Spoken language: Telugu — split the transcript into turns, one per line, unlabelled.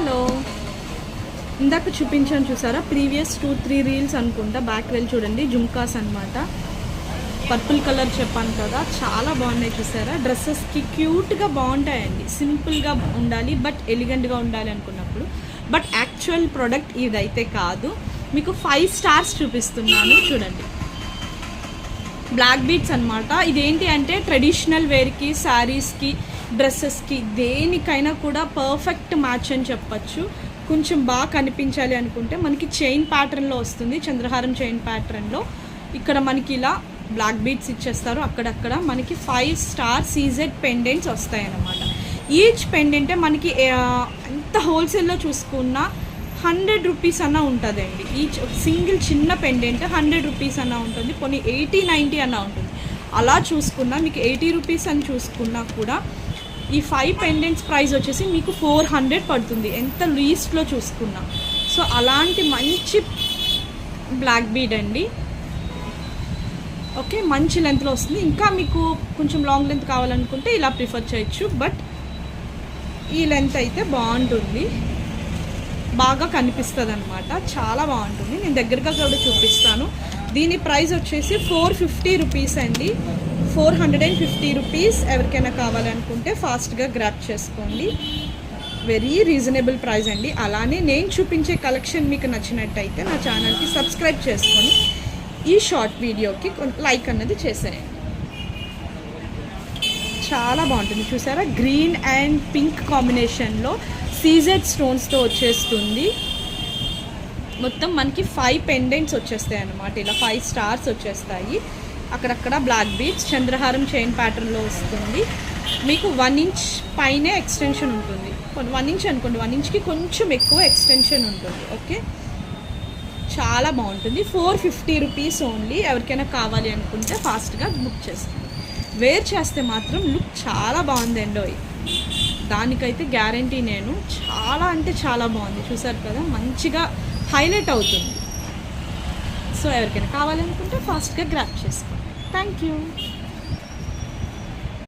హలో, ఇందాక చూపించాను చూసారా, ప్రీవియస్ 2-3 రీల్స్ అనుకుంటా, బ్యాక్ వెళ్ళి చూడండి. జుమ్కాస్ అనమాట, పర్పుల్ కలర్ చెప్పాను కదా, చాలా బాగున్నాయి చూసారా. డ్రెస్సెస్కి క్యూట్గా బాగుంటాయండి. సింపుల్గా ఉండాలి బట్ ఎలిగెంట్గా ఉండాలి అనుకున్నప్పుడు. బట్ యాక్చువల్ ప్రోడక్ట్ ఇదైతే కాదు. మీకు 5 స్టార్స్ చూపిస్తున్నాను చూడండి. బ్లాక్ బీట్స్ అనమాట. ఇదేంటి అంటే ట్రెడిషనల్ వేర్కి, శారీస్కి, డ్రెస్సెస్కి దేనికైనా కూడా పర్ఫెక్ట్ మ్యాచ్ అని చెప్పచ్చు. కొంచెం బాగా కనిపించాలి అనుకుంటే మనకి చైన్ ప్యాటర్న్లో వస్తుంది, చంద్రహారం చైన్ ప్యాటర్న్లో. ఇక్కడ మనకి ఇలా బ్లాక్ బీట్స్ ఇచ్చేస్తారు. అక్కడక్కడ మనకి 5 స్టార్ సీజెడ్ పెండెంట్స్ వస్తాయి అన్నమాట. ఈచ్ పెండెంటే మనకి ఎంత హోల్సేల్లో చూసుకున్నా 100 రూపీస్ అన్న ఉంటుందండి. ఈచ్ సింగిల్ చిన్న పెండెంట్ 100 రూపీస్ అన్న ఉంటుంది, కొన్ని 80-90 అన్న ఉంటుంది. అలా చూసుకున్నా మీకు 80 రూపీస్ అని చూసుకున్నా కూడా ఈ 5 పెండెంట్స్ ప్రైస్ వచ్చేసి మీకు 400 పడుతుంది, ఎంత లీస్ట్లో చూసుకున్నా. సో అలాంటి మంచి బ్లాక్ బీడ్ అండి. ఓకే, మంచి లెంత్లో వస్తుంది. ఇంకా మీకు కొంచెం లాంగ్ లెంత్ కావాలనుకుంటే ఇలా ప్రిఫర్ చేయొచ్చు. బట్ ఈ లెంత్ అయితే బాగుంటుంది, బాగా కనిపిస్తుంది అనమాట, చాలా బాగుంటుంది. నేను దగ్గరగా కూడా చూపిస్తాను. దీని ప్రైస్ వచ్చేసి 450 రూపీస్ అండి. 450 రూపీస్. ఎవరికైనా కావాలనుకుంటే ఫాస్ట్గా గ్రాప్ చేసుకోండి. వెరీ రీజనబుల్ ప్రైస్ అండి. అలానే నేను చూపించే కలెక్షన్ మీకు నచ్చినట్టయితే నా ఛానల్కి సబ్స్క్రైబ్ చేసుకొని ఈ షార్ట్ వీడియోకి లైక్ అన్నది చేసేయండి. చాలా బాగుంటుంది చూసారా, గ్రీన్ అండ్ పింక్ కాంబినేషన్లో సీజెడ్ స్టోన్స్తో వచ్చేస్తుంది. మొత్తం మనకి 5 పెండెంట్స్ వచ్చేస్తాయి అన్నమాట. ఇలా 5 స్టార్స్ వచ్చేస్తాయి. అక్కడక్కడ బ్లాక్ బీట్స్, చంద్రహారం చైన్ ప్యాటర్న్లో వస్తుంది. మీకు 1 ఇంచ్ పైనే ఎక్స్టెన్షన్ ఉంటుంది. 1 ఇంచ్ అనుకోండి, 1 ఇంచ్కి కొంచెం ఎక్కువ ఎక్స్టెన్షన్ ఉంటుంది. ఓకే, చాలా బాగుంటుంది. 450 రూపీస్ ఓన్లీ. ఎవరికైనా కావాలి అనుకుంటే ఫాస్ట్గా బుక్ చేసుకోండి. వేర్ చేస్తే మాత్రం లుక్ చాలా బాగుందండి, దానికైతే గ్యారంటీ. నేను చాలా అంటే చాలా బాగుంది, చూసారు కదా, మంచిగా హైలైట్ అవుతుంది. సో ఎవరికైనా కావాలనుకుంటే ఫాస్ట్గా గ్రాప్ చేసుకోండి. Thank you.